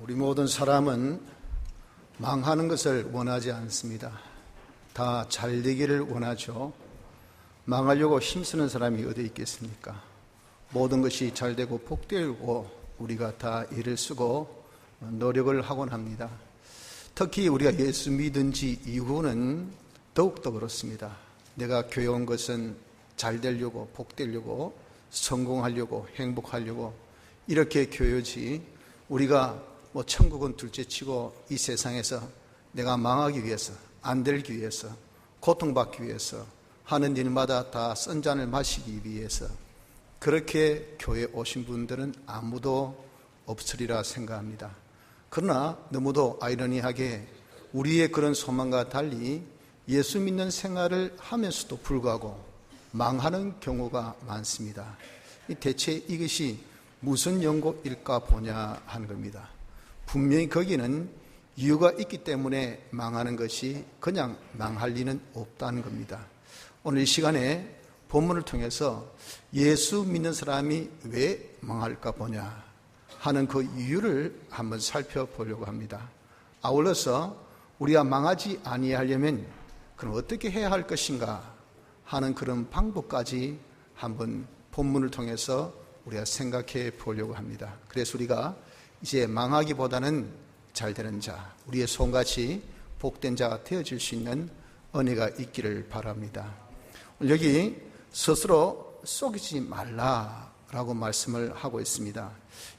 우리 모든 사람은 망하는 것을 원하지 않습니다. 다 잘 되기를 원하죠. 망하려고 힘쓰는 사람이 어디 있겠습니까? 모든 것이 잘 되고 복되고 우리가 다 애를 쓰고 노력을 하곤 합니다. 특히 우리가 예수 믿은 지 이후는 더욱더 그렇습니다. 내가 교회 온 것은 잘 되려고, 복되려고, 성공하려고, 행복하려고 이렇게 교회지, 우리가 천국은 둘째치고 이 세상에서 내가 망하기 위해서, 안 되기 위해서, 고통받기 위해서 하는 일마다 다 쓴 잔을 마시기 위해서 그렇게 교회에 오신 분들은 아무도 없으리라 생각합니다. 그러나 너무도 아이러니하게 우리의 그런 소망과 달리 예수 믿는 생활을 하면서도 불구하고 망하는 경우가 많습니다. 대체 이것이 무슨 연고일까 보냐 하는 겁니다. 분명히 거기는 이유가 있기 때문에 망하는 것이 그냥 망할 리는 없다는 겁니다. 오늘 이 시간에 본문을 통해서 예수 믿는 사람이 왜 망할까 보냐 하는 그 이유를 한번 살펴보려고 합니다. 아울러서 우리가 망하지 아니하려면 그럼 어떻게 해야 할 것인가 하는 그런 방법까지 한번 본문을 통해서 우리가 생각해 보려고 합니다. 그래서 우리가 이제 망하기보다는 잘 되는 자, 우리의 손같이 복된 자가 되어질 수 있는 은혜가 있기를 바랍니다. 여기 스스로 속이지 말라라고 말씀을 하고 있습니다.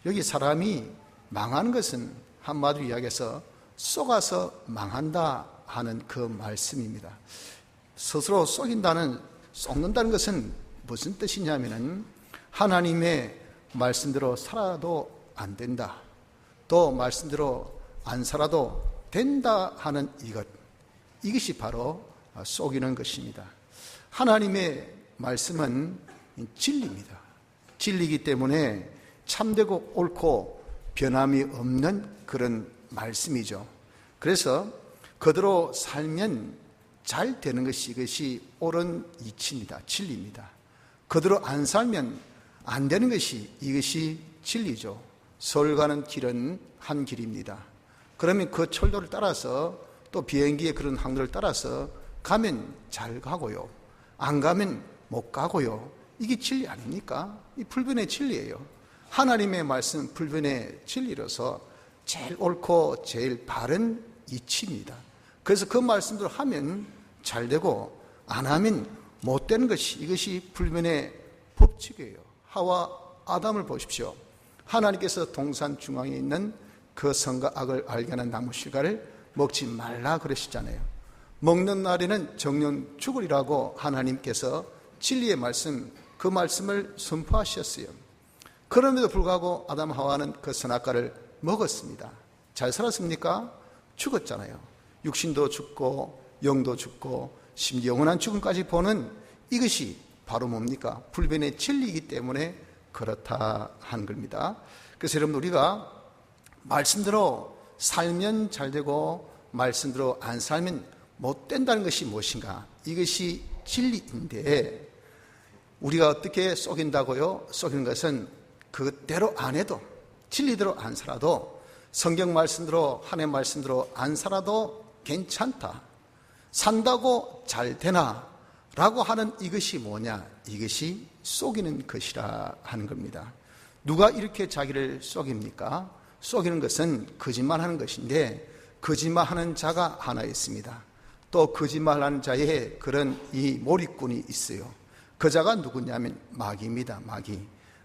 여기 사람이 망하는 것은 한마디로 이야기해서 속아서 망한다 하는 그 말씀입니다. 스스로 속는다는 것은 무슨 뜻이냐면은 하나님의 말씀대로 살아도 안 된다, 또 말씀대로 안 살아도 된다 하는 이것이 바로 속이는 것입니다. 하나님의 말씀은 진리입니다. 진리이기 때문에 참되고 옳고 변함이 없는 그런 말씀이죠. 그래서 그대로 살면 잘 되는 것이 이것이 옳은 이치입니다. 진리입니다. 그대로 안 살면 안 되는 것이 이것이 진리죠. 서울 가는 길은 한 길입니다. 그러면 그 철도를 따라서 또 비행기의 그런 항로를 따라서 가면 잘 가고요, 안 가면 못 가고요. 이게 진리 아닙니까? 이 불변의 진리예요. 하나님의 말씀 불변의 진리로서 제일 옳고 제일 바른 이치입니다. 그래서 그 말씀대로 하면 잘 되고 안 하면 못 되는 것이 이것이 불변의 법칙이에요. 하와 아담을 보십시오. 하나님께서 동산 중앙에 있는 그 선과 악을 알게 하는 나무 실과를 먹지 말라 그러시잖아요. 먹는 날에는 정령 죽으리라고 하나님께서 진리의 말씀, 그 말씀을 선포하셨어요. 그럼에도 불구하고 아담 하와는 그 선악과를 먹었습니다. 잘 살았습니까? 죽었잖아요. 육신도 죽고 영도 죽고 심지어 영원한 죽음까지 보는 이것이 바로 뭡니까? 불변의 진리이기 때문에 그렇다 하는 겁니다. 그래서 여러분, 우리가 말씀대로 살면 잘 되고 말씀대로 안 살면 못 된다는 것이 무엇인가? 이것이 진리인데 우리가 어떻게 속인다고요? 속이는 것은 그대로 안 해도, 진리대로 안 살아도, 성경 말씀대로, 하나님 말씀대로 안 살아도 괜찮다, 산다고 잘 되나? 라고 하는 이것이 뭐냐? 이것이 속이는 것이라 하는 겁니다. 누가 이렇게 자기를 속입니까? 속이는 것은 거짓말하는 것인데, 거짓말하는 자가 하나 있습니다. 또 거짓말하는 자의 그런 이 몰입꾼이 있어요. 그 자가 누구냐면 마귀입니다.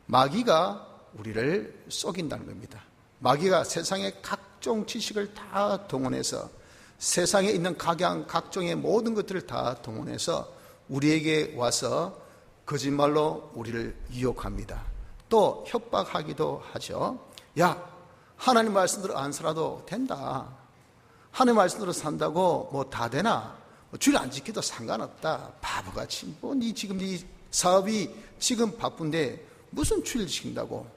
마귀가 우리를 속인다는 겁니다. 마귀가 세상의 각종 지식을 다 동원해서, 세상에 있는 각종의 모든 것들을 다 동원해서 우리에게 와서 거짓말로 우리를 유혹합니다. 또 협박하기도 하죠. 야, 하나님 말씀대로 안 살아도 된다, 하나님 말씀대로 산다고 뭐 다 되나? 주일 안 지켜도 상관없다, 바보같이 지금 네 사업이 지금 바쁜데 무슨 주일 지킨다고,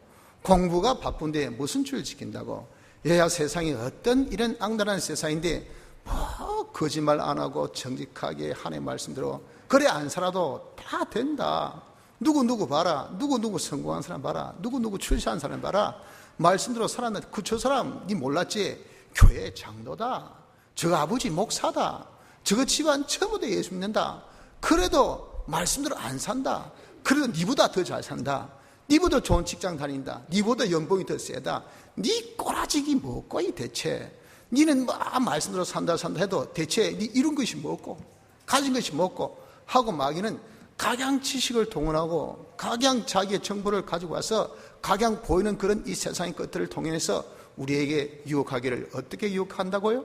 공부가 바쁜데 무슨 주일 지킨다고, 얘야 세상이 어떤 이런 악랄한 세상인데 뭐 거짓말 안 하고 정직하게 하나님 말씀대로 그래 안 살아도 다 된다, 누구 봐라, 누구 성공한 사람 봐라, 누구 출세한 사람 봐라, 말씀대로 살았는데 저 사람 니 몰랐지? 교회 장로다, 저 아버지 목사다, 저 집안 전부 다 예수 믿는다. 그래도 말씀대로 안 산다. 그래도 니보다 더 잘 산다, 니보다 좋은 직장 다닌다, 니보다 연봉이 더 세다. 니 꼬라지기 뭐고 이 대체? 니는 말씀대로 산다 해도 대체 니 이룬 것이 뭐고 가진 것이 뭐고 하고 마귀는 각양 지식을 동원하고 각양 자기의 정보를 가지고 와서 각양 보이는 그런 이 세상의 것들을 통해서 우리에게 유혹하기를 어떻게 유혹한다고요?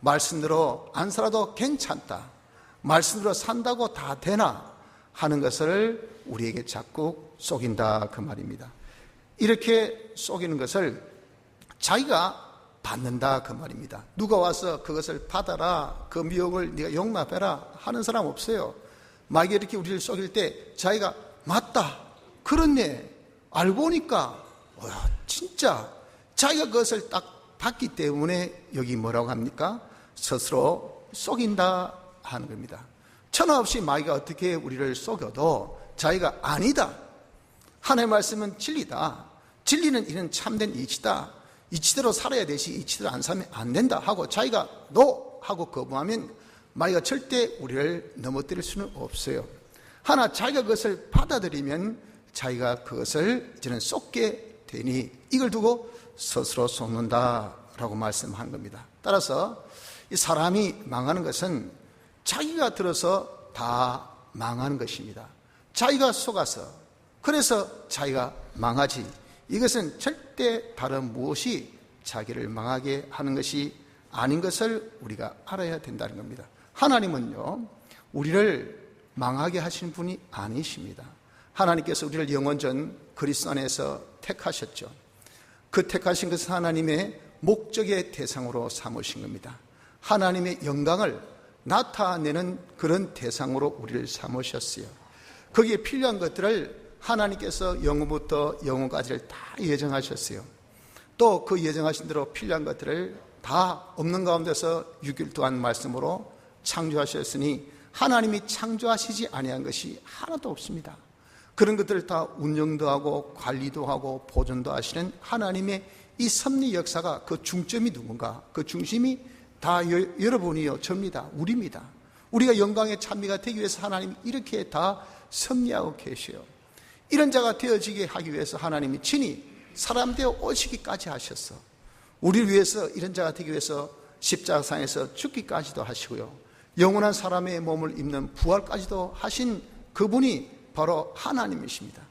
말씀대로 안 살아도 괜찮다, 말씀대로 산다고 다 되나 하는 것을 우리에게 자꾸 속인다 그 말입니다. 이렇게 속이는 것을 자기가 받는다 그 말입니다. 누가 와서 그것을 받아라, 그 미혹을 네가 용납해라 하는 사람 없어요. 마귀가 이렇게 우리를 속일 때 자기가 맞다, 그렇네, 알고 보니까 진짜 자기가 그것을 딱 받기 때문에 여기 뭐라고 합니까? 스스로 속인다 하는 겁니다. 천하 없이 마귀가 어떻게 우리를 속여도 자기가 아니다, 하나님의 말씀은 진리다, 진리는 이런 참된 이치다, 이치대로 살아야 되지 이치대로 안 살면 안 된다 하고 자기가 노 하고 거부하면 마귀가 절대 우리를 넘어뜨릴 수는 없어요. 하나 자기가 그것을 받아들이면 자기가 그것을 이제는 쏟게 되니 이걸 두고 스스로 속는다라고 말씀한 겁니다. 따라서 이 사람이 망하는 것은 자기가 들어서 다 망하는 것입니다. 자기가 속아서, 그래서 자기가 망하지, 이것은 절대 다른 무엇이 자기를 망하게 하는 것이 아닌 것을 우리가 알아야 된다는 겁니다. 하나님은요, 우리를 망하게 하시는 분이 아니십니다. 하나님께서 우리를 영원전 그리스도 안에서 택하셨죠. 그 택하신 것은 하나님의 목적의 대상으로 삼으신 겁니다. 하나님의 영광을 나타내는 그런 대상으로 우리를 삼으셨어요. 거기에 필요한 것들을 하나님께서 영원부터 영원까지를 다 예정하셨어요. 또 그 예정하신 대로 필요한 것들을 다 없는 가운데서 6일 동안 말씀으로 창조하셨으니 하나님이 창조하시지 아니한 것이 하나도 없습니다. 그런 것들을 다 운영도 하고 관리도 하고 보존도 하시는 하나님의 이 섭리 역사가 그 중점이 누군가? 그 중심이 다 여러분이요, 접니다. 우리입니다. 우리가 영광의 찬미가 되기 위해서 하나님이 이렇게 다 섭리하고 계셔요. 이런 자가 되어지게 하기 위해서 하나님이 친히 사람 되어 오시기까지 하셨어. 우리를 위해서 이런 자가 되기 위해서 십자가상에서 죽기까지도 하시고요, 영원한 사람의 몸을 입는 부활까지도 하신 그분이 바로 하나님이십니다.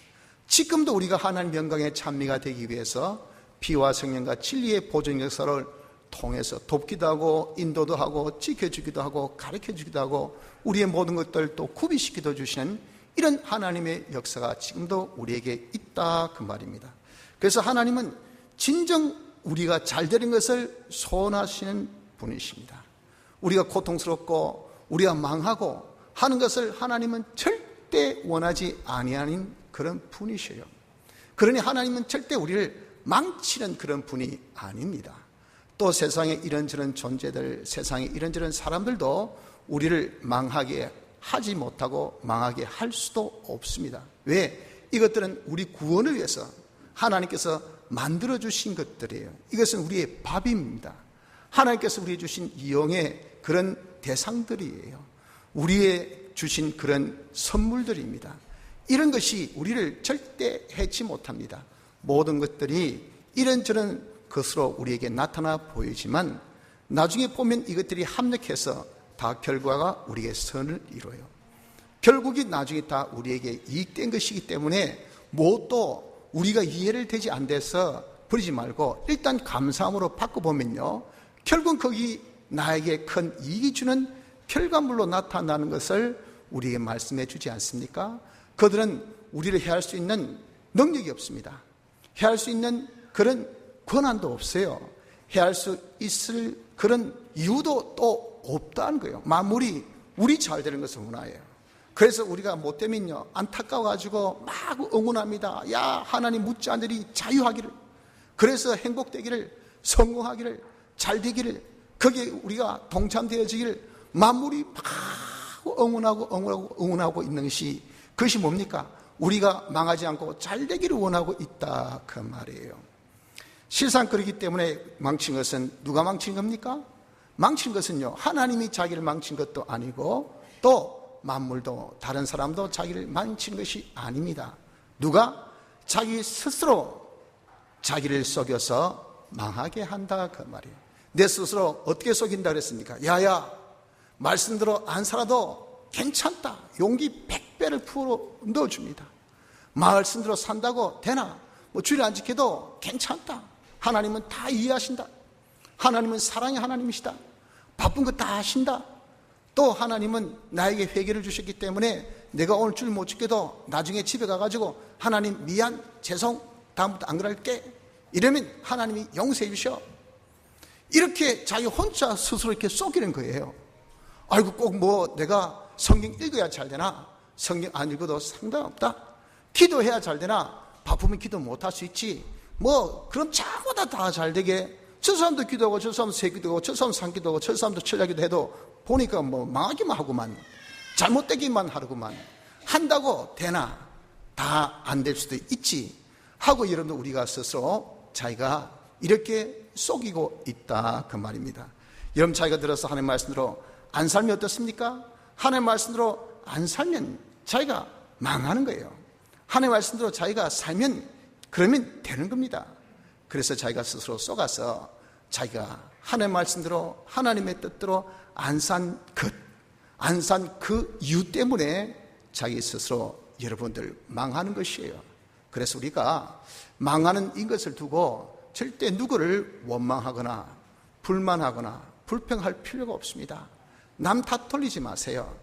지금도 우리가 하나님 영광의 찬미가 되기 위해서 피와 성령과 진리의 보존 역사를 통해서 돕기도 하고 인도도 하고 지켜주기도 하고 가르쳐주기도 하고 우리의 모든 것들 또 구비시키도 주시는 이런 하나님의 역사가 지금도 우리에게 있다 그 말입니다. 그래서 하나님은 진정 우리가 잘 되는 것을 소원하시는 분이십니다. 우리가 고통스럽고 우리가 망하고 하는 것을 하나님은 절대 원하지 아니하는 그런 분이셔요. 그러니 하나님은 절대 우리를 망치는 그런 분이 아닙니다. 또 세상에 이런저런 존재들, 세상에 이런저런 사람들도 우리를 망하게 하지 못하고 망하게 할 수도 없습니다. 왜? 이것들은 우리 구원을 위해서 하나님께서 만들어주신 것들이에요. 이것은 우리의 밥입니다. 하나님께서 우리에게 주신 이용의 그런 대상들이에요. 우리의 주신 그런 선물들입니다. 이런 것이 우리를 절대 해치 못합니다. 모든 것들이 이런저런 것으로 우리에게 나타나 보이지만 나중에 보면 이것들이 합력해서 다 결과가 우리에게 선을 이루어요. 결국이 나중에 다 우리에게 이익된 것이기 때문에 무엇도 우리가 이해를 되지 안 돼서 버리지 말고 일단 감사함으로 바꿔보면요, 결국 거기 나에게 큰 이익이 주는 결과물로 나타나는 것을 우리에게 말씀해 주지 않습니까? 그들은 우리를 해할 수 있는 능력이 없습니다. 해할 수 있는 그런 권한도 없어요. 해할 수 있을 그런 이유도 또 없다는 거예요. 만물이 우리 잘 되는 것을 원해요. 그래서 우리가 못되면요, 안타까워가지고 막 응원합니다. 야, 하나님 묻지 않으리 자유하기를, 그래서 행복되기를, 성공하기를, 잘 되기를, 거기에 우리가 동참되어지기를 만물이 막 응원하고 있는 것이, 그것이 뭡니까? 우리가 망하지 않고 잘 되기를 원하고 있다 그 말이에요. 실상 그렇기 때문에 망친 것은 누가 망친 겁니까? 망친 것은요, 하나님이 자기를 망친 것도 아니고 또 만물도 다른 사람도 자기를 망친 것이 아닙니다. 누가? 자기 스스로 자기를 속여서 망하게 한다 그 말이에요. 내 스스로 어떻게 속인다 그랬습니까? 야야, 말씀대로 안 살아도 괜찮다. 용기 100배를 풀어 넣어줍니다. 말씀대로 산다고 되나? 주일 안 지켜도 괜찮다. 하나님은 다 이해하신다. 하나님은 사랑의 하나님이시다. 바쁜 거 다 아신다. 또 하나님은 나에게 회개를 주셨기 때문에 내가 오늘 주일 못 지켜도 나중에 집에 가가지고 하나님 미안, 죄송, 다음부터 안 그럴게. 이러면 하나님이 용서해 주셔. 이렇게 자기 혼자 스스로 이렇게 속이는 거예요. 아이고 꼭 내가 성경 읽어야 잘 되나? 성경 안 읽어도 상관없다. 기도해야 잘 되나? 바쁘면 기도 못할 수 있지. 그럼 자보다 다 잘 되게. 저 사람도 기도하고 저 사람도 새기도하고 저 사람도 산기도하고 저 사람도 철야기도 해도 보니까 망하기만 하구만. 잘못되기만 하구만. 한다고 되나? 다 안 될 수도 있지 하고 여러분들 우리가 스스로 자기가 이렇게 속이고 있다 그 말입니다. 여러분 자기가 들어서 하나님 말씀대로 안 살면 어떻습니까? 하나님 말씀대로 안 살면 자기가 망하는 거예요. 하나님 말씀대로 자기가 살면 그러면 되는 겁니다. 그래서 자기가 스스로 속아서 자기가 하나님 말씀대로 하나님의 뜻대로 안 산 그 이유 때문에 자기 스스로 여러분들 망하는 것이에요. 그래서 우리가 망하는 이것을 두고 절대 누구를 원망하거나 불만하거나 불평할 필요가 없습니다. 남 탓 돌리지 마세요.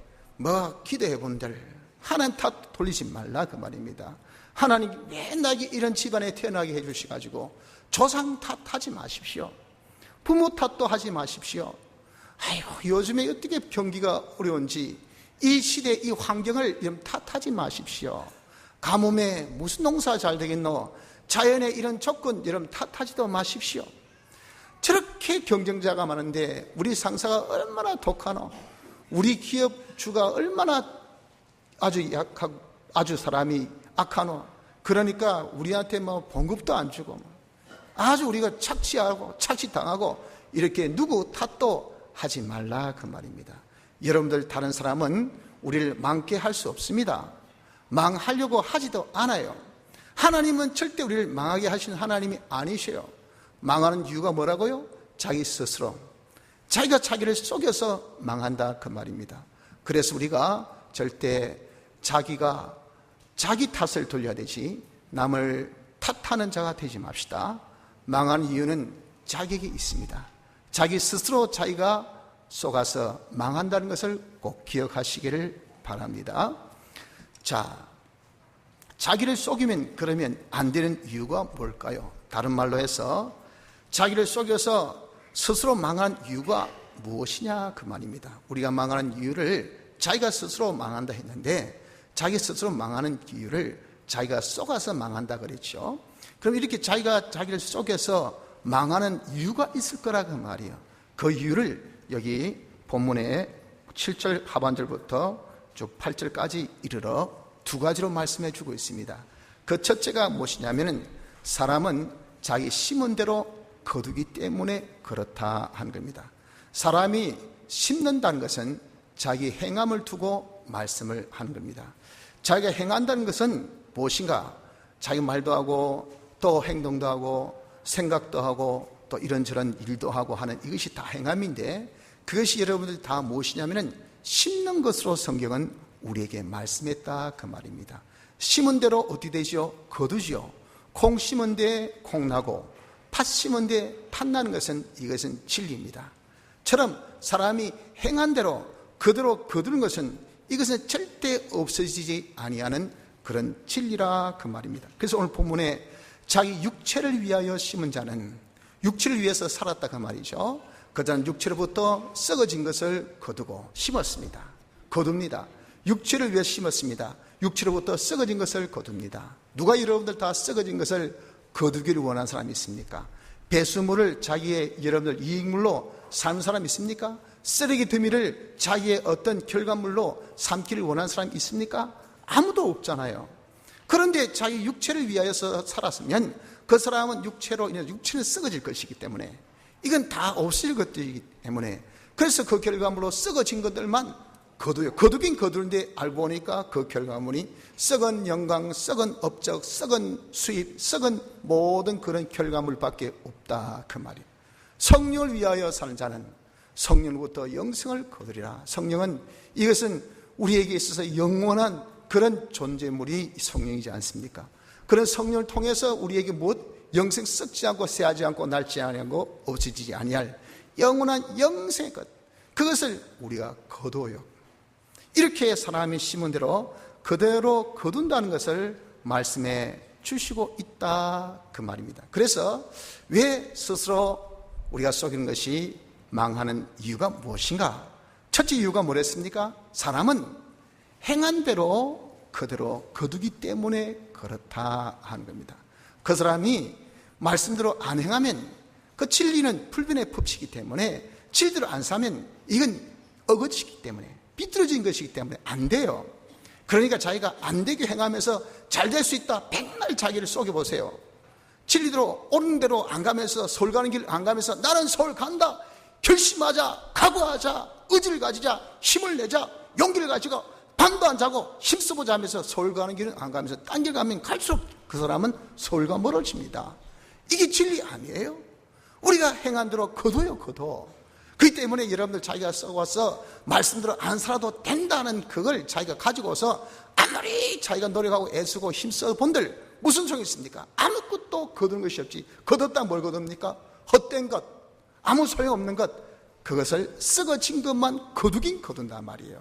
기도해 본들 하나님 탓 돌리지 말라 그 말입니다. 하나님 왜 나에게 이런 집안에 태어나게 해주셔가지고 조상 탓하지 마십시오. 부모 탓도 하지 마십시오. 아이고 요즘에 어떻게 경기가 어려운지 이 시대 이 환경을 탓하지 마십시오. 가뭄에 무슨 농사 잘 되겠노? 자연의 이런 조건 여러분 탓하지도 마십시오. 저렇게 경쟁자가 많은데 우리 상사가 얼마나 독하노? 우리 기업주가 얼마나 아주 사람이 악하노? 그러니까 우리한테 봉급도 안 주고 아주 우리가 착취당하고 이렇게 누구 탓도 하지 말라 그 말입니다. 여러분들 다른 사람은 우리를 망게 할 수 없습니다. 망하려고 하지도 않아요. 하나님은 절대 우리를 망하게 하시는 하나님이 아니셔요. 망하는 이유가 뭐라고요? 자기 스스로 자기가 자기를 속여서 망한다 그 말입니다. 그래서 우리가 절대 자기가 자기 탓을 돌려야 되지 남을 탓하는 자가 되지 맙시다. 망하는 이유는 자기에게 있습니다. 자기 스스로 자기가 속아서 망한다는 것을 꼭 기억하시기를 바랍니다. 자, 자기를 속이면 그러면 안 되는 이유가 뭘까요? 다른 말로 해서 자기를 속여서 스스로 망한 이유가 무엇이냐 그 말입니다. 우리가 망하는 이유를 자기가 스스로 망한다 했는데 자기 스스로 망하는 이유를 자기가 속아서 망한다 그랬죠. 그럼 이렇게 자기가 자기를 속여서 망하는 이유가 있을 거라 그 말이에요. 그 이유를 여기 본문의 7절 하반절부터 쭉 8절까지 이르러 두 가지로 말씀해 주고 있습니다. 그 첫째가 무엇이냐면은 사람은 자기 심은 대로 거두기 때문에 그렇다 한 겁니다. 사람이 심는다는 것은 자기 행함을 두고 말씀을 하는 겁니다. 자기가 행한다는 것은 무엇인가? 자기 말도 하고 또 행동도 하고 생각도 하고 또 이런저런 일도 하고 하는 이것이 다 행함인데 그것이 여러분들 다 무엇이냐면은 심는 것으로 성경은 우리에게 말씀했다 그 말입니다. 심은 대로 어떻게 되죠? 거두죠. 콩 심은 데 콩 나고 팥 심은 데 팥 나는 것은 이것은 진리입니다. 처럼 사람이 행한 대로 그대로 거두는 것은 이것은 절대 없어지지 아니하는 그런 진리라 그 말입니다. 그래서 오늘 본문에 자기 육체를 위하여 심은 자는 육체를 위해서 살았다 그 말이죠. 그자는 육체로부터 썩어진 것을 거두고 심었습니다. 거둡니다. 육체를 위해 심었습니다. 육체로부터 썩어진 것을 거둡니다. 누가 여러분들 다 썩어진 것을 거두기를 원하는 사람이 있습니까? 배수물을 자기의 여러분들 이익물로 사는 사람이 있습니까? 쓰레기 더미를 자기의 어떤 결과물로 삼기를 원하는 사람이 있습니까? 아무도 없잖아요. 그런데 자기 육체를 위하여서 살았으면 그 사람은 육체로 인해서 육체는 썩어질 것이기 때문에 이건 다 없을 것들이기 때문에 그래서 그 결과물로 썩어진 것들만 거두요. 거두긴 거두는데 알고 보니까 그 결과물이 썩은 영광, 썩은 업적, 썩은 수입, 썩은 모든 그런 결과물밖에 없다 그 말이에요. 성령을 위하여 사는 자는 성령으로부터 영생을 거두리라. 성령은 이것은 우리에게 있어서 영원한 그런 존재물이 성령이지 않습니까? 그런 성령을 통해서 우리에게 무엇? 영생 썩지 않고 새하지 않고 낡지 않고 없어지지 아니할 영원한 영생의 것, 그것을 우리가 거두어요. 이렇게 사람이 심은 대로 그대로 거둔다는 것을 말씀해 주시고 있다 그 말입니다. 그래서 왜 스스로 우리가 속이는 것이 망하는 이유가 무엇인가? 첫째 이유가 뭐랬습니까? 사람은 행한 대로 그대로 거두기 때문에 그렇다 하는 겁니다. 그 사람이 말씀대로 안 행하면 그 진리는 불변의 법칙이기 때문에 진리대로 안 사면 이건 어거지기 때문에 비뚤어진 것이기 때문에 안 돼요. 그러니까 자기가 안 되게 행하면서 잘 될 수 있다 백날 자기를 속여보세요. 진리대로 옳은 대로 안 가면서 서울 가는 길 안 가면서 나는 서울 간다 결심하자, 각오하자, 의지를 가지자, 힘을 내자, 용기를 가지고 밤도 안 자고 힘써보자 하면서 서울 가는 길은 안 가면서 딴 길 가면 갈수록 그 사람은 서울과 멀어집니다. 이게 진리 아니에요? 우리가 행한 대로 거둬요, 거둬. 그렇기 때문에 여러분들 자기가 써와서 말씀대로 안 살아도 된다는 그걸 자기가 가지고서 아무리 자기가 노력하고 애쓰고 힘써 본들 무슨 소용이 있습니까? 아무것도 거두는 것이 없지. 거뒀다 뭘 거둡니까? 헛된 것, 아무 소용없는 것, 그것을 썩어진 것만 거두긴 거둔단 말이에요.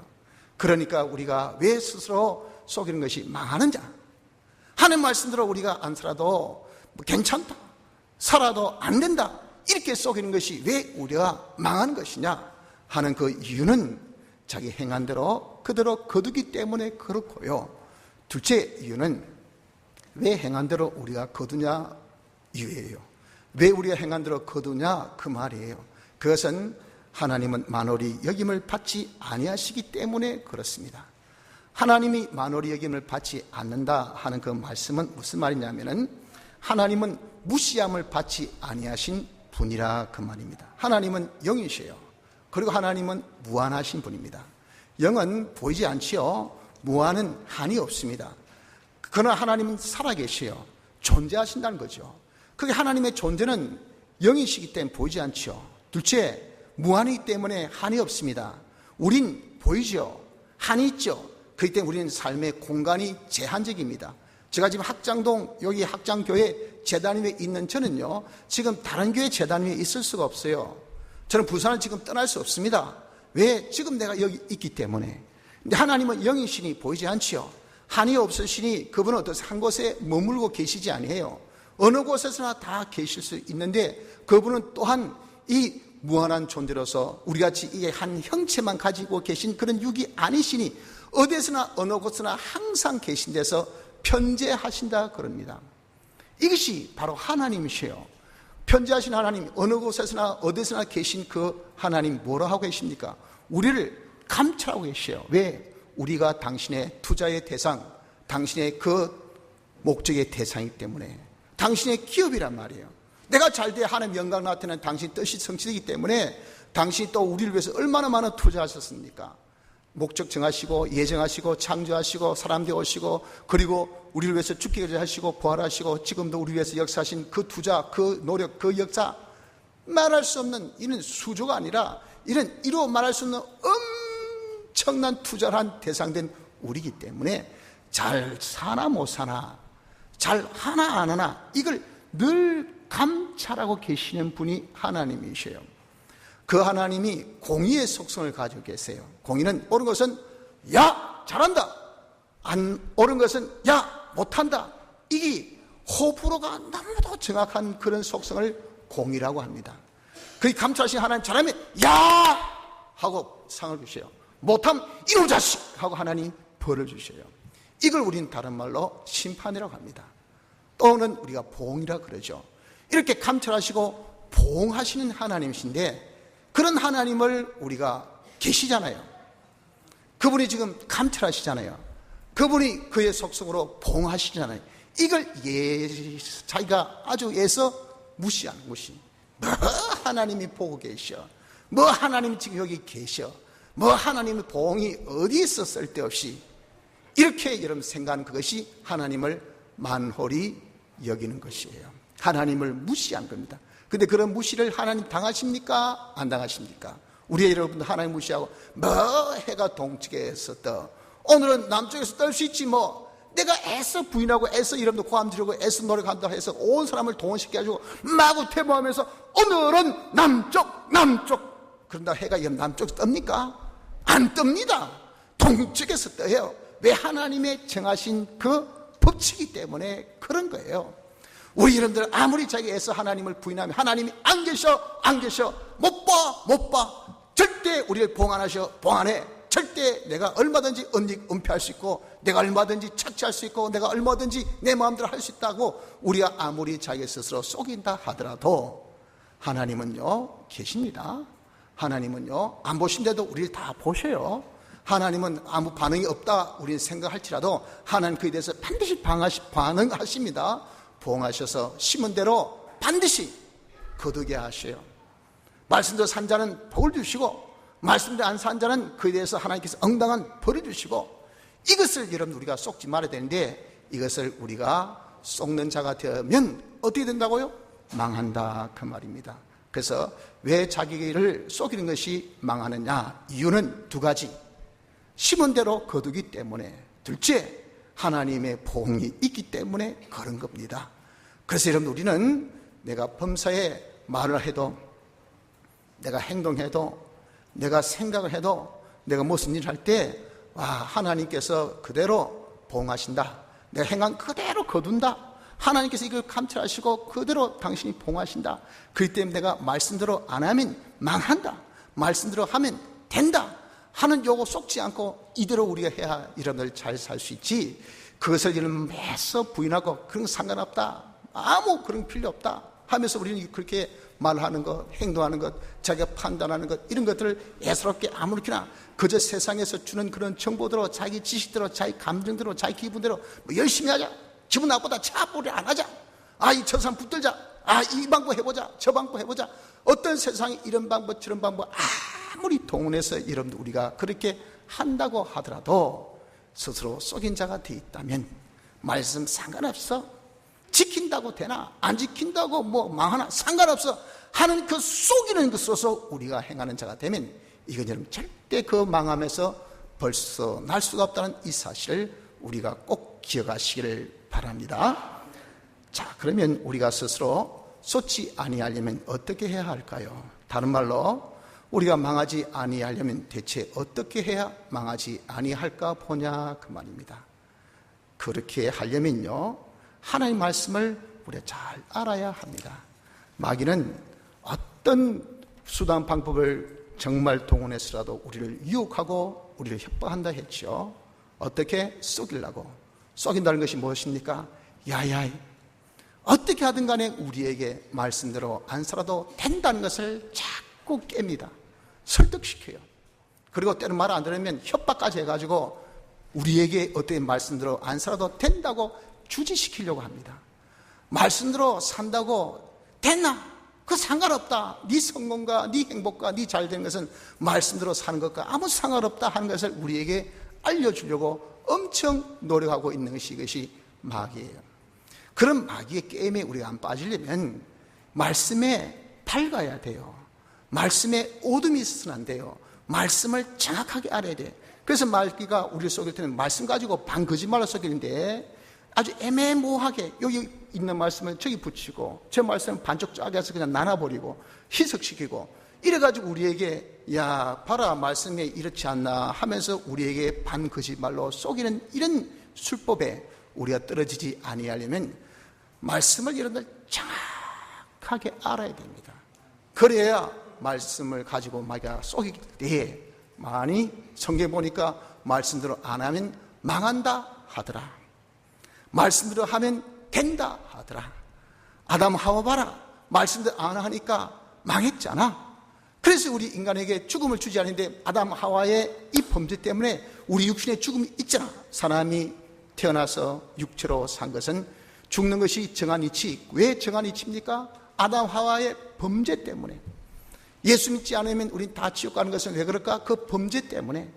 그러니까 우리가 왜 스스로 속이는 것이 망하는 자, 하는 말씀대로 우리가 안 살아도 괜찮다, 살아도 안 된다, 이렇게 속이는 것이 왜 우리가 망하는 것이냐 하는 그 이유는 자기 행한 대로 그대로 거두기 때문에 그렇고요. 둘째 이유는 왜 행한 대로 우리가 거두냐 이유예요. 왜 우리가 행한 대로 거두냐 그 말이에요. 그것은 하나님은 만홀히 여김을 받지 아니하시기 때문에 그렇습니다. 하나님이 만홀히 여김을 받지 않는다 하는 그 말씀은 무슨 말이냐면은 하나님은 무시함을 받지 아니하신 분이라 그 말입니다. 하나님은 영이시요. 그리고 하나님은 무한하신 분입니다. 영은 보이지 않지요. 무한은 한이 없습니다. 그러나 하나님은 살아계시요. 존재하신다는 거죠. 그게 하나님의 존재는 영이시기 때문에 보이지 않지요. 둘째, 무한이기 때문에 한이 없습니다. 우린 보이죠. 한이 있죠. 그렇기 때문에 우리는 삶의 공간이 제한적입니다. 제가 지금 학장동 여기 학장교회 재단위에 있는 저는요, 지금 다른 교회 재단위에 있을 수가 없어요. 저는 부산을 지금 떠날 수 없습니다. 왜? 지금 내가 여기 있기 때문에. 근데 하나님은 영이시니 보이지 않지요. 한이 없으시니 그분은 어떠세요? 한 곳에 머물고 계시지 아니에요. 어느 곳에서나 다 계실 수 있는데 그분은 또한 이 무한한 존재로서 우리같이 이게 한 형체만 가지고 계신 그런 육이 아니시니 어디서나 어느 곳에나 항상 계신 데서 편재하신다 그럽니다. 이것이 바로 하나님이시요. 편재하신 하나님, 어느 곳에서나 어디서나 계신 그 하나님 뭐라 하고 계십니까? 우리를 감찰하고 계시요. 왜? 우리가 당신의 투자의 대상, 당신의 그 목적의 대상이기 때문에, 당신의 기업이란 말이에요. 내가 잘 돼야 하나님 영광 나타내는 당신 뜻이 성취되기 때문에 당신이 또 우리를 위해서 얼마나 많은 투자하셨습니까? 목적 정하시고 예정하시고 창조하시고 사람들 오시고 그리고 우리를 위해서 죽기까지 하시고 부활하시고 지금도 우리 위해서 역사하신 그 투자, 그 노력, 그 역사, 말할 수 없는, 이는 수조가 아니라 이는 이루 말할 수 없는 엄청난 투자를 한 대상된 우리이기 때문에 잘 사나 못 사나, 잘 하나 안 하나, 이걸 늘 감찰하고 계시는 분이 하나님이셔요. 그 하나님이 공의의 속성을 가지고 계세요. 공의는 옳은 것은 야 잘한다, 안 옳은 것은 야 못한다, 이게 호불호가 너무도 정확한 그런 속성을 공의라고 합니다. 그 감찰하신 하나님, 잘하면 야 하고 상을 주셔요. 못하면 이놈 자식 하고 하나님 벌을 주셔요. 이걸 우리는 다른 말로 심판이라고 합니다. 또는 우리가 보응이라 그러죠. 이렇게 감찰하시고 보응하시는 하나님이신데 그런 하나님을 우리가 계시잖아요. 그분이 지금 감찰하시잖아요. 그분이 그의 속성으로 보응하시잖아요. 이걸 자기가 아주 애써 무시하는 것이, 뭐 하나님이 보고 계셔, 뭐 하나님이 지금 여기 계셔, 뭐 하나님의 보응이 어디 있어, 쓸데없이 이렇게 여러분 생각하는 그것이 하나님을 만홀히 여기는 것이에요. 하나님을 무시한 겁니다. 근데 그런 무시를 하나님 당하십니까? 안 당하십니까? 우리 여러분들 하나님 무시하고 뭐 해가 동쪽에 에서 떠, 오늘은 남쪽에서 뜰 수 있지, 뭐 내가 애써 부인하고 애써 이름도 고함 지르고 애써 노력한다 해서 온 사람을 동원시켜 가지고 마구 퇴보하면서 오늘은 남쪽 그런다 해가 남쪽에서 뜹니까? 안 뜹니다. 동쪽에서 떠요. 왜? 하나님의 정하신 그 법칙이기 때문에 그런 거예요. 우리 여러분들 아무리 자기 애써 하나님을 부인하면 하나님이 안 계셔 못 봐 절대 우리를 봉 안 해. 절대 내가 얼마든지 은폐할 수 있고, 내가 얼마든지 착취할 수 있고, 내가 얼마든지 내 마음대로 할 수 있다고 우리가 아무리 자기 스스로 속인다 하더라도 하나님은요 계십니다. 하나님은요 안 보신데도 우리를 다 보셔요. 하나님은 아무 반응이 없다 우리는 생각할지라도 하나님 그에 대해서 반드시 반응하십니다. 보응하셔서 심은 대로 반드시 거두게 하셔요. 말씀대로 산 자는 복을 주시고, 말씀대로 안 산 자는 그에 대해서 하나님께서 응당한 벌을 주시고, 이것을 여러분 우리가 속지 말아야 되는데, 이것을 우리가 속는 자가 되면 어떻게 된다고요? 망한다, 그 말입니다. 그래서 왜 자기를 속이는 것이 망하느냐? 이유는 두 가지. 심은 대로 거두기 때문에, 둘째 하나님의 보응이 있기 때문에 그런 겁니다. 그래서 여러분 우리는 내가 범사에 말을 해도, 내가 행동해도, 내가 생각을 해도, 내가 무슨 일을 할 때 하나님께서 그대로 보응하신다. 내가 행한 그대로 거둔다. 하나님께서 이걸 감찰하시고 그대로 당신이 보응하신다. 그렇기 때문에 내가 말씀대로 안 하면 망한다, 말씀대로 하면 된다 하는 요거 속지 않고 이대로 우리가 해야 여러분들 잘 살 수 있지, 그것을 여러분 매서 부인하고 그런 거 상관없다, 아무 그런 필요 없다 하면서 우리는 그렇게 말하는 것, 행동하는 것, 자기가 판단하는 것, 이런 것들을 애스럽게 아무렇게나 그저 세상에서 주는 그런 정보대로, 자기 지식대로, 자기 감정대로, 자기 기분대로 뭐 열심히 하자, 기분 나쁘다 차보리 안 하자, 이 저 사람 붙들자, 이 방법 해보자, 저 방법 해보자, 어떤 세상에 이런 방법 저런 방법 아무리 동원해서 여러분들 우리가 그렇게 한다고 하더라도 스스로 속인 자가 되어 있다면 말씀 상관없어, 지킨다고 되나 안 지킨다고 뭐 망하나 상관없어 하는 그 속이는 것으로서 우리가 행하는 자가 되면, 이건 여러분 절대 그 망함에서 벌써 날 수가 없다는 이 사실을 우리가 꼭 기억하시기를 바랍니다. 자, 그러면 우리가 스스로 쏟지 아니하려면 어떻게 해야 할까요? 다른 말로 우리가 망하지 아니하려면 대체 어떻게 해야 망하지 아니할까 보냐, 그 말입니다. 그렇게 하려면요 하나님의 말씀을 우리가 잘 알아야 합니다. 마귀는 어떤 수단 방법을 정말 동원해서라도 우리를 유혹하고 우리를 협박한다 했죠. 어떻게? 속이려고. 속인다는 것이 무엇입니까? 야야이, 어떻게 하든 간에 우리에게 말씀대로 안 살아도 된다는 것을 자꾸 깹니다. 설득시켜요. 그리고 때는 말 안 들으면 협박까지 해가지고 우리에게 어떻게 말씀대로 안 살아도 된다고 주지시키려고 합니다. 말씀대로 산다고 됐나? 그 상관없다. 네 성공과 네 행복과 네 잘되는 것은 말씀대로 사는 것과 아무 상관없다 하는 것을 우리에게 알려주려고 엄청 노력하고 있는 것이 이것이 마귀예요. 그런 마귀의 게임에 우리가 안 빠지려면 말씀에 밝아야 돼요. 말씀에 어둠이 있어서는 안 돼요. 말씀을 정확하게 알아야 돼. 그래서 마귀가 우리를 속일 때는 말씀 가지고 반 거짓말로 속이는데, 아주 애매모호하게 여기 있는 말씀을 저기 붙이고 저 말씀은 반쪽 짜게 해서 그냥 나눠버리고 희석시키고 이래가지고 우리에게 야 봐라 말씀에 이렇지 않나 하면서 우리에게 반 거짓말로 속이는 이런 술법에 우리가 떨어지지 아니하려면 말씀을 여러분들 정확하게 알아야 됩니다. 그래야 말씀을 가지고 마귀가 속이기 때에 많이 성경에 보니까 말씀대로 안 하면 망한다 하더라, 말씀대로 하면 된다 하더라. 아담 하와 봐라, 말씀대로 안 하니까 망했잖아. 그래서 우리 인간에게 죽음을 주지 않는데 아담 하와의 이 범죄 때문에 우리 육신의 죽음이 있잖아. 사람이 태어나서 육체로 산 것은 죽는 것이 정한 이치. 왜 정한 이치입니까? 아담 하와의 범죄 때문에. 예수 믿지 않으면 우린 다 지옥 가는 것은 왜 그럴까? 그 범죄 때문에.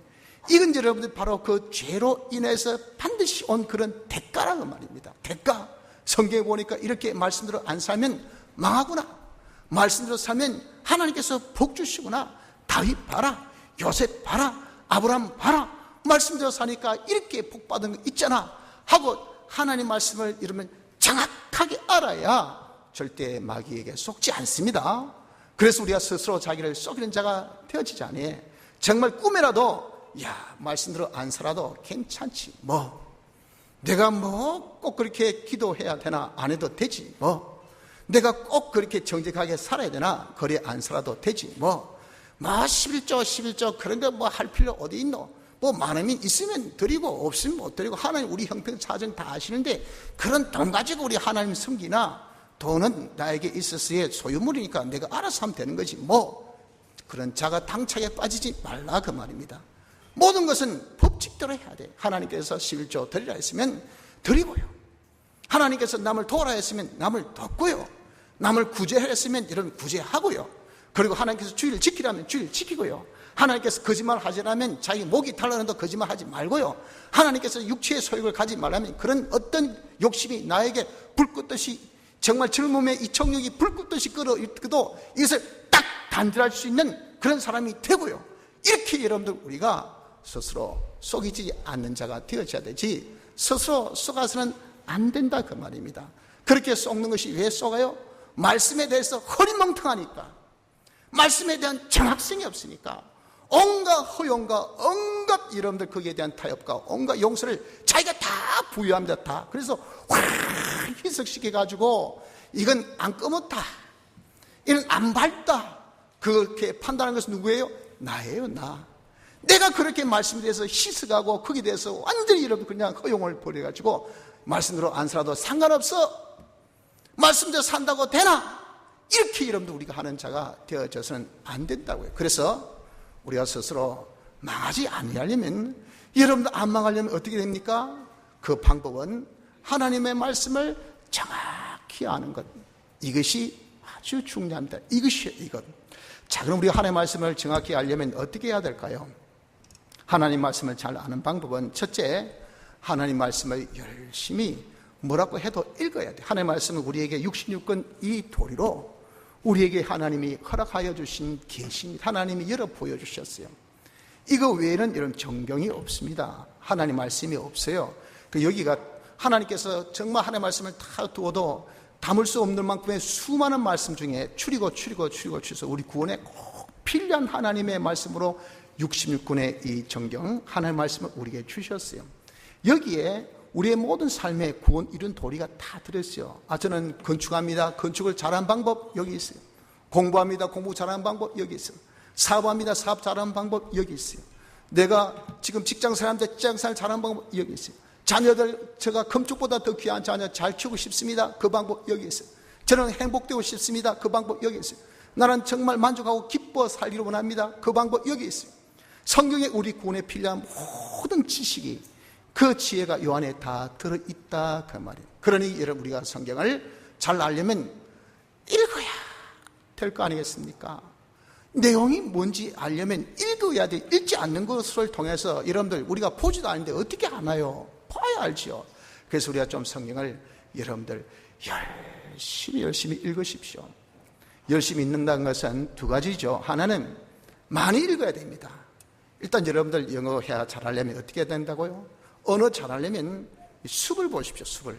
이건 여러분들 바로 그 죄로 인해서 반드시 온 그런 대가라는 말입니다. 대가. 성경에 보니까 이렇게 말씀대로 안 살면 망하구나. 말씀대로 살면 하나님께서 복 주시구나. 다윗 봐라, 요셉 봐라, 아브라함 봐라. 말씀대로 사니까 이렇게 복 받은 거 있잖아 하고 하나님 말씀을 이러면 정확하게 알아야 절대 마귀에게 속지 않습니다. 그래서 우리가 스스로 자기를 속이는 자가 되어지지 않아요. 정말 꿈에라도 말씀대로 안 살아도 괜찮지 뭐, 내가 뭐 꼭 그렇게 기도해야 되나? 안 해도 되지 뭐, 내가 꼭 그렇게 정직하게 살아야 되나? 그래 안 살아도 되지 뭐 11조 그런 거 뭐 할 필요 어디 있노? 뭐 많으면 있으면 드리고 없으면 못 드리고, 하나님 우리 형편사정 다 아시는데 그런 돈 가지고 우리 하나님 섬기나? 돈은 나에게 있어서의 소유물이니까 내가 알아서 하면 되는 거지 뭐, 그런 자가 당착에 빠지지 말라 그 말입니다. 모든 것은 법칙대로 해야 돼. 하나님께서 11조 드리라 했으면 드리고요, 하나님께서 남을 도와라 했으면 남을 돕고요, 남을 구제하라 했으면 여러분 구제하고요, 그리고 하나님께서 주의를 지키라면 주의를 지키고요, 하나님께서 거짓말 하시라면 자기 목이 탈라는데 거짓말 하지 말고요, 하나님께서 육체의 소욕을 가지 말라면 그런 어떤 욕심이 나에게 불 끄듯이, 정말 젊음의 이 청력이 불 끄듯이 끌어도 이것을 딱 단절할 수 있는 그런 사람이 되고요. 이렇게 여러분들 우리가 스스로 속이지 않는 자가 되어져야 되지, 스스로 속아서는 안 된다 그 말입니다. 그렇게 속는 것이 왜 속아요? 말씀에 대해서 허리멍텅하니까, 말씀에 대한 정확성이 없으니까 온갖 허용과 온갖 여러분들 거기에 대한 타협과 온갖 용서를 자기가 다 부여합니다. 다. 그래서 확 희석시켜가지고 이건 안 검었다, 이건 안 밝다, 그렇게 판단하는 것은 누구예요? 나예요. 내가 그렇게 말씀에 대해서 희석하고 거기에 대해서 완전히 여러분 그냥 허용을 버려가지고 말씀대로 안 살아도 상관없어, 말씀대로 산다고 되나? 이렇게 여러분들 우리가 하는 자가 되어져서는 안 된다고요. 그래서 우리가 스스로 망하지 아니하려면, 여러분들 안 망하려면 어떻게 됩니까? 그 방법은 하나님의 말씀을 정확히 아는 것, 이것이 아주 중요합니다. 이것이에요, 이것. 자, 그럼 우리가 하나님의 말씀을 정확히 알려면 어떻게 해야 될까요? 하나님 말씀을 잘 아는 방법은, 첫째, 하나님 말씀을 열심히 뭐라고 해도 읽어야 돼. 하나님 말씀은 우리에게 66권 이 도리로 우리에게 하나님이 허락하여 주신 계시입니다. 하나님이 열어 보여주셨어요. 이거 외에는 이런 정경이 없습니다. 하나님 말씀이 없어요. 여기가 하나님께서 정말 하나님 말씀을 다 두어도 담을 수 없는 만큼의 수많은 말씀 중에 추려서 우리 구원에 꼭 필요한 하나님의 말씀으로 66권의 이 정경, 하나님의 말씀을 우리에게 주셨어요. 여기에 우리의 모든 삶의 구원 이런 도리가 다 들었어요. 저는 건축합니다. 건축을 잘하는 방법 여기 있어요. 공부합니다. 공부 잘하는 방법 여기 있어요. 사업합니다. 사업 잘하는 방법 여기 있어요. 내가 지금 직장생활하는데 직장생활 잘하는 방법 여기 있어요. 자녀들, 제가 금쪽보다 더 귀한 자녀 잘 키우고 싶습니다. 그 방법 여기 있어요. 저는 행복되고 싶습니다. 그 방법 여기 있어요. 나는 정말 만족하고 기뻐 살기를 원합니다. 그 방법 여기 있어요. 성경에 우리 구원에 필요한 모든 지식이, 그 지혜가 요 안에 다 들어있다 그 말이에요. 그러니 여러분, 우리가 성경을 잘 알려면 읽어야 될 거 아니겠습니까? 내용이 뭔지 알려면 읽어야 돼. 읽지 않는 것을 통해서 여러분들 우리가 보지도 않는데 어떻게 아나요? 봐야 알지요. 그래서 우리가 좀 성경을 여러분들 열심히 읽으십시오. 열심히 읽는다는 것은 두 가지죠. 하나는 많이 읽어야 됩니다. 일단 여러분들 영어 해야 잘하려면 어떻게 해야 된다고요? 언어 잘하려면 숲을 보십시오. 숲을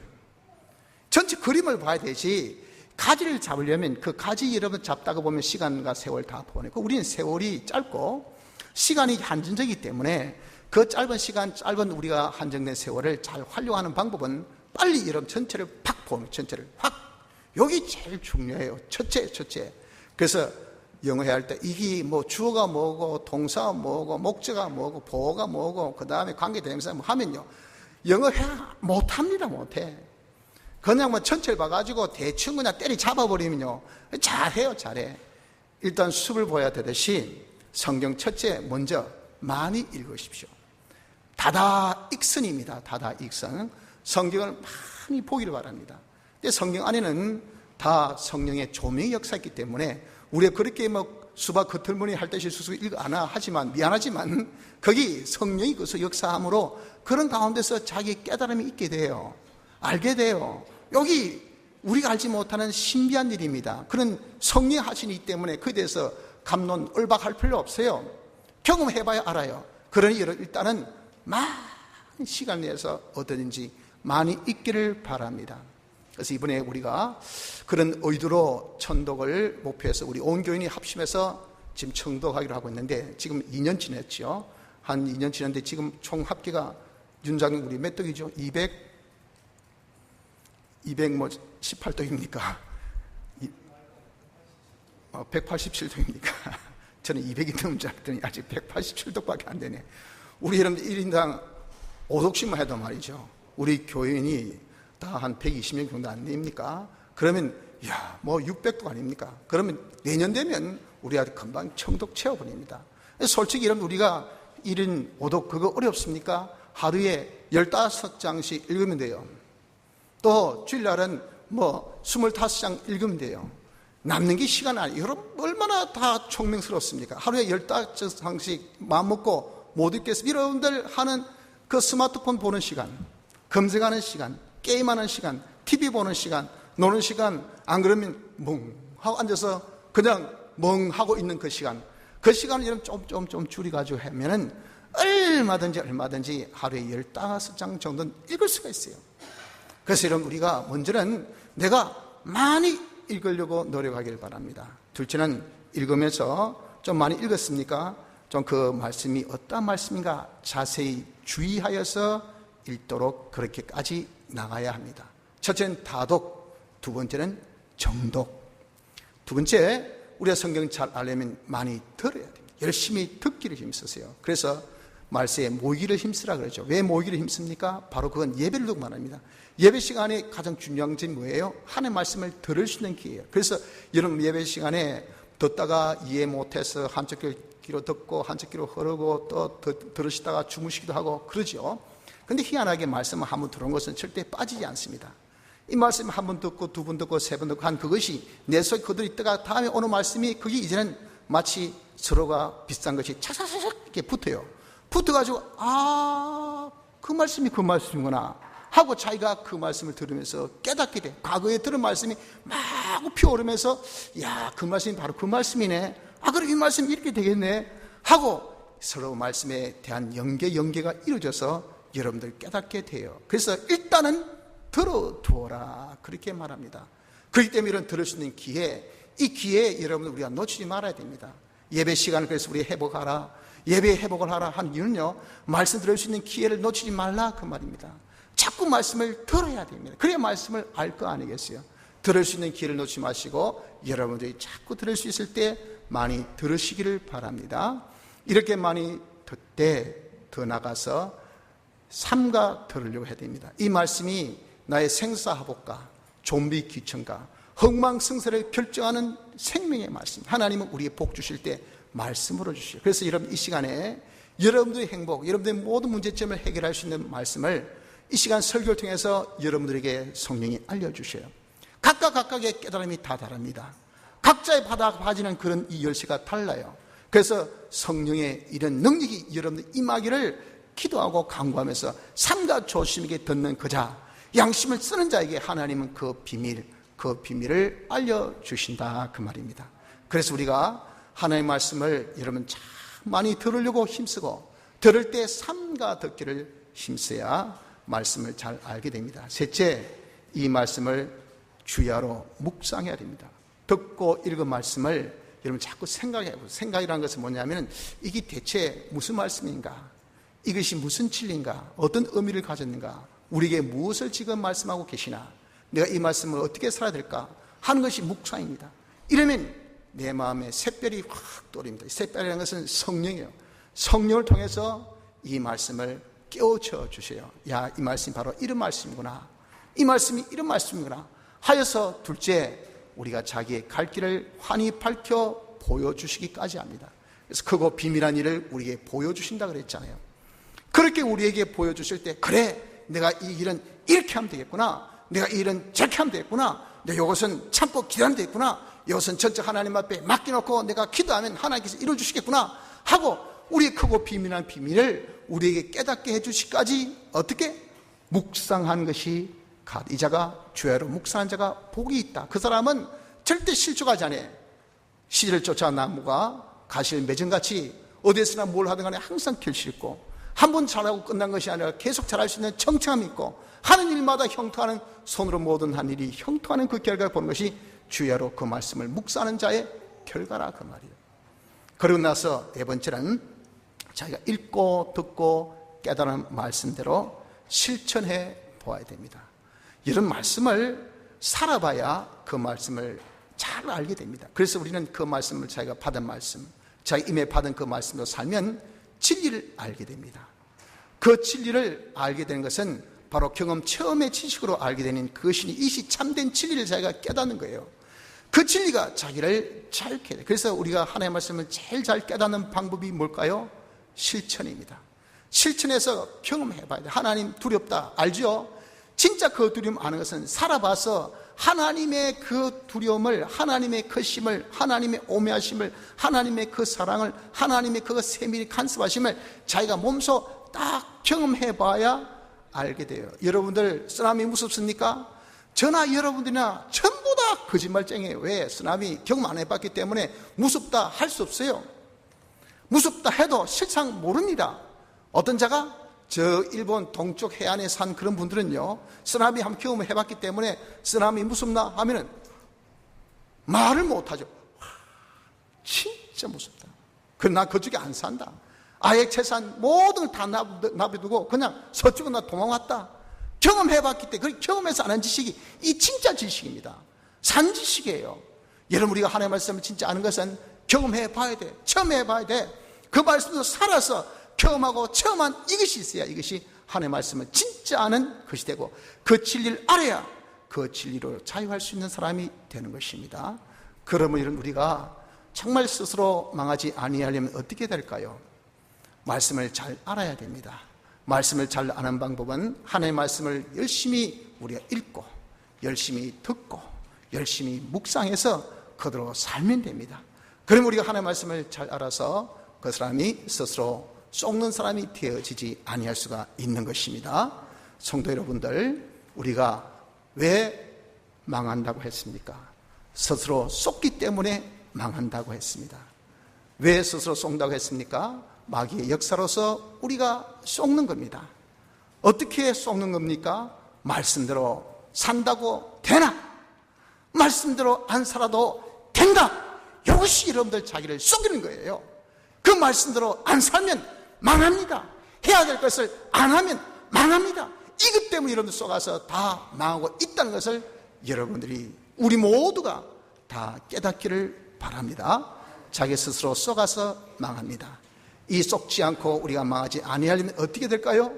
전체 그림을 봐야 되지, 가지를 잡으려면 그 가지 여러분 잡다가 보면 시간과 세월 다 보내고, 우리는 세월이 짧고 시간이 한정적이기 때문에 그 짧은 시간, 짧은 우리가 한정된 세월을 잘 활용하는 방법은 빨리 여러분 전체를 팍 보면, 전체를 확, 여기 제일 중요해요. 첫째. 그래서 영어 해야 할 때 이게 뭐 주어가 뭐고 동사가 뭐고 목적어가 뭐고 보어가 뭐고 그 다음에 관계대명사 뭐 하면요, 영어 해야 못합니다. 못해. 그냥 뭐 전체를 봐가지고 대충 그냥 때리 잡아버리면요, 잘해. 일단 숲을 보야 되듯이 성경 첫째 먼저 많이 읽으십시오. 다다익선입니다. 다다익선. 성경을 많이 보기를 바랍니다. 근데 성경 안에는 다 성령의 조명의 역사이기 때문에 우리가 그렇게 수박 겉을무늬 할 듯이 수수 읽어나 하지만 미안하지만 거기 성령이 그것을 역사함으로 그런 가운데서 자기 깨달음이 있게 돼요. 알게 돼요. 여기 우리가 알지 못하는 신비한 일입니다. 그런 성령 하시기 때문에 그에 대해서 감론 을박할 필요 없어요. 경험해봐야 알아요. 그러니 일단은 많은 시간 내에서 얻었는지 많이 있기를 바랍니다. 그래서 이번에 우리가 그런 의도로 천독을 목표해서 우리 온 교인이 합심해서 지금 청독하기로 하고 있는데 지금 2년 지났죠. 한 2년 지났는데 지금 총 합계가 윤장님 우리 몇 독이죠? 218독입니까? 187독입니까? 저는 200이 넘은 줄 알았더니 아직 187독밖에 안 되네. 우리 여러분들 1인당 5독씩만 해도 말이죠. 우리 교인이 다 한 120명 정도 안 됩니까? 그러면 600독 아닙니까? 그러면 내년 되면 우리가 금방 청독 채워버립니다. 솔직히 여러분 우리가 1인 5독 그거 어렵습니까? 하루에 15장씩 읽으면 돼요. 또 주일날은 25장 읽으면 돼요. 남는 게 시간 아니에요. 여러분 얼마나 다 총명스럽습니까? 하루에 15장씩 마음먹고 못 읽겠어요. 여러분들 하는 그 스마트폰 보는 시간, 검색하는 시간, 게임하는 시간, TV 보는 시간, 노는 시간, 안 그러면 멍하고 앉아서 그냥 멍하고 있는 그 시간을 여러분 좀 줄여가지고 하면은 얼마든지 하루에 15장 정도는 읽을 수가 있어요. 그래서 여러분 우리가 먼저는 내가 많이 읽으려고 노력하길 바랍니다. 둘째는 읽으면서 좀 많이 읽었습니까? 좀 그 말씀이 어떤 말씀인가 자세히 주의하여서 읽도록 그렇게까지 나가야 합니다. 첫째는 다독, 두 번째는 정독. 두 번째, 우리가 성경 잘 알려면 많이 들어야 됩니다. 열심히 듣기를 힘쓰세요. 그래서 말세에 모이기를 힘쓰라 그러죠. 왜 모이기를 힘씁니까? 바로 그건 예배를 두고 말합니다. 예배 시간에 가장 중요한 점이 뭐예요? 하나님의 말씀을 들을 수 있는 기회예요. 그래서 여러분 예배 시간에 듣다가 이해 못해서 한쪽 귀로 듣고 한쪽 귀로 흐르고 또 들으시다가 주무시기도 하고 그러죠. 근데 희한하게 말씀을 한 번 들은 것은 절대 빠지지 않습니다. 이 말씀을 한 번 듣고 두 번 듣고 세 번 듣고 한 그것이 내 속에 그대로 있다가 다음에 오는 말씀이 그게 이제는 마치 서로가 비슷한 것이 차차차차 이렇게 붙어요. 붙어가지고 그 말씀이 그 말씀이구나 하고 자기가 그 말씀을 들으면서 깨닫게 돼. 과거에 들은 말씀이 막 피어오르면서 그 말씀이 바로 그 말씀이네. 그래 이 말씀이 이렇게 되겠네 하고 서로 말씀에 대한 연계가 이루어져서 여러분들 깨닫게 돼요. 그래서 일단은 들어두어라 그렇게 말합니다. 그렇기 때문에 이런 들을 수 있는 기회, 이 기회에 여러분들 우리가 놓치지 말아야 됩니다. 예배 시간을 그래서 우리 회복하라, 예배 회복을 하라 하는 이유는요, 말씀 들을 수 있는 기회를 놓치지 말라 그 말입니다. 자꾸 말씀을 들어야 됩니다. 그래야 말씀을 알 거 아니겠어요. 들을 수 있는 기회를 놓치지 마시고 여러분들이 자꾸 들을 수 있을 때 많이 들으시기를 바랍니다. 이렇게 많이 듣되 더 나가서 삼가 들으려고 해야 됩니다. 이 말씀이 나의 생사화복과 좀비 귀천과 흥망성쇠를 결정하는 생명의 말씀. 하나님은 우리에게 복 주실 때 말씀으로 주시죠. 그래서 여러분 이 시간에 여러분들의 행복, 여러분들의 모든 문제점을 해결할 수 있는 말씀을 이 시간 설교를 통해서 여러분들에게 성령이 알려주셔요. 각각의 깨달음이 다 다릅니다. 각자의 받아가지는 그런 이 열쇠가 달라요. 그래서 성령의 이런 능력이 여러분들 임하기를 기도하고 간구하면서 삼가 조심 있게 듣는 그자, 양심을 쓰는 자에게 하나님은 그 비밀을 알려주신다 그 말입니다. 그래서 우리가 하나님의 말씀을 여러분 참 많이 들으려고 힘쓰고 들을 때 삼가 듣기를 힘써야 말씀을 잘 알게 됩니다. 셋째, 이 말씀을 주야로 묵상해야 됩니다. 듣고 읽은 말씀을 여러분 자꾸 생각해보세요. 생각이라는 것은 뭐냐면 이게 대체 무슨 말씀인가, 이것이 무슨 진리인가, 어떤 의미를 가졌는가, 우리에게 무엇을 지금 말씀하고 계시나, 내가 이 말씀을 어떻게 살아야 될까 하는 것이 묵상입니다. 이러면 내 마음에 샛별이 확 떠오릅니다. 샛별이라는 것은 성령이에요. 성령을 통해서 이 말씀을 깨우쳐 주세요. 이 말씀이 바로 이런 말씀이구나, 이 말씀이 이런 말씀이구나 하여서 둘째, 우리가 자기의 갈 길을 환히 밝혀 보여주시기까지 합니다. 그래서 크고 비밀한 일을 우리에게 보여주신다 그랬잖아요. 그렇게 우리에게 보여주실 때, 그래 내가 이 일은 이렇게 하면 되겠구나, 내가 이 일은 저렇게 하면 되겠구나, 내가 이것은 참고 기다리면 되겠구나, 이것은 전적 하나님 앞에 맡겨놓고 내가 기도하면 하나님께서 이루어주시겠구나 하고, 우리의 크고 비밀한 비밀을 우리에게 깨닫게 해주시기까지 어떻게 묵상한 것이 이 자가 주야로 묵상한 자가 복이 있다. 그 사람은 절대 실족하지 않아. 시절을 쫓아 나무가 가시를 맺은같이 어디에서나 뭘 하든 간에 항상 결실 있고, 한 번 잘하고 끝난 것이 아니라 계속 잘할 수 있는 청청함이 있고, 하는 일마다 형통하는, 손으로 모든 한 일이 형통하는 그 결과를 보는 것이 주야로 그 말씀을 묵상하는 자의 결과라, 그 말이에요. 그러고 나서 네 번째는 자기가 읽고 듣고 깨달은 말씀대로 실천해 보아야 됩니다. 이런 말씀을 살아봐야 그 말씀을 잘 알게 됩니다. 그래서 우리는 그 말씀을 자기가 받은 말씀, 자기 임에 받은 그 말씀으로 살면 진리를 알게 됩니다. 그 진리를 알게 되는 것은 바로 경험 처음의 지식으로 알게 되는 그것이 이시 참된 진리를 자기가 깨닫는 거예요. 그 진리가 자기를 잘 깨닫게. 그래서 우리가 하나님의 말씀을 제일 잘 깨닫는 방법이 뭘까요? 실천입니다. 실천해서 경험해 봐야 돼요. 하나님 두렵다, 알죠? 진짜 그 두려움 아는 것은 살아봐서 하나님의 그 두려움을, 하나님의 크심을, 하나님의 오묘하심을, 하나님의 그 사랑을, 하나님의 그 세밀히 간섭하심을 자기가 몸소 딱 경험해 봐야 알게 돼요. 여러분들 쓰나미 무섭습니까? 저나 여러분들이나 전부 다 거짓말쟁이에요. 왜? 쓰나미 경험 안 해봤기 때문에 무섭다 할 수 없어요. 무섭다 해도 실상 모릅니다. 어떤 자가 저 일본 동쪽 해안에 산 그런 분들은요, 쓰나미 한번 경험을 해봤기 때문에 쓰나미 무섭나 하면은 말을 못하죠. 진짜 무섭다. 그러나 그쪽에 안 산다. 아예 재산 모든 걸 다 놔두고 그냥 서쪽으로 나 도망왔다. 경험해봤기 때문에, 그 경험해서 아는 지식이 이 진짜 지식입니다. 산 지식이에요. 여러분, 우리가 하나님의 말씀을 진짜 아는 것은 경험해봐야 돼. 처음 해봐야 돼. 그 말씀도 살아서 경험하고 체험한 이것이 있어야 이것이 하나님의 말씀을 진짜 아는 것이 되고, 그 진리를 알아야 그 진리로 자유할 수 있는 사람이 되는 것입니다. 그러면 이런 우리가 정말 스스로 망하지 아니하려면 어떻게 될까요? 말씀을 잘 알아야 됩니다. 말씀을 잘 아는 방법은 하나님의 말씀을 열심히 우리가 읽고, 열심히 듣고, 열심히 묵상해서 그대로 살면 됩니다. 그럼 우리가 하나님의 말씀을 잘 알아서 그 사람이 스스로 썩는 사람이 되어지지 아니할 수가 있는 것입니다. 성도 여러분들, 우리가 왜 망한다고 했습니까? 스스로 썩기 때문에 망한다고 했습니다. 왜 스스로 썩는다고 했습니까? 마귀의 역사로서 우리가 썩는 겁니다. 어떻게 썩는 겁니까? 말씀대로 산다고 되나? 말씀대로 안 살아도 된다. 이것이 여러분들 자기를 썩이는 거예요. 그 말씀대로 안 살면 망합니다. 해야 될 것을 안 하면 망합니다. 이것 때문에 여러분들 속아서 다 망하고 있다는 것을 여러분들이, 우리 모두가 다 깨닫기를 바랍니다. 자기 스스로 썩어서 망합니다. 이 썩지 않고 우리가 망하지 아니하려면 어떻게 될까요?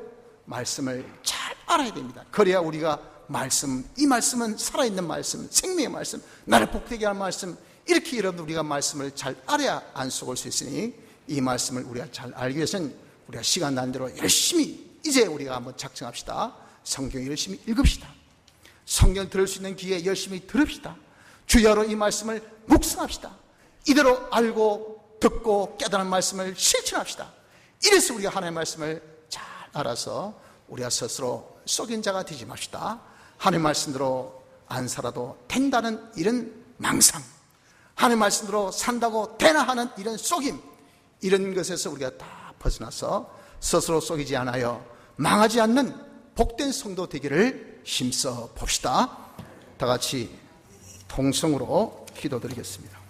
말씀을 잘 알아야 됩니다. 그래야 우리가 말씀, 이 말씀은 살아있는 말씀, 생명의 말씀, 나를 복되게 하는 말씀, 이렇게 여러분들 우리가 말씀을 잘 알아야 안 속을 수 있으니, 이 말씀을 우리가 잘 알기 위해서는 우리가 시간 난 대로 열심히 이제 우리가 한번 작정합시다. 성경 열심히 읽읍시다. 성경 들을 수 있는 기회에 열심히 들읍시다. 주야로 이 말씀을 묵상합시다. 이대로 알고 듣고 깨달은 말씀을 실천합시다. 이래서 우리가 하나님의 말씀을 잘 알아서 우리가 스스로 썩인 자가 되지 맙시다. 하나님의 말씀대로 안 살아도 된다는 이런 망상, 하나님의 말씀대로 산다고 되나 하는 이런 썩임, 이런 것에서 우리가 다 벗어나서 스스로 썩이지 않아요 망하지 않는 복된 성도 되기를 힘써 봅시다. 다 같이 통성으로 기도드리겠습니다.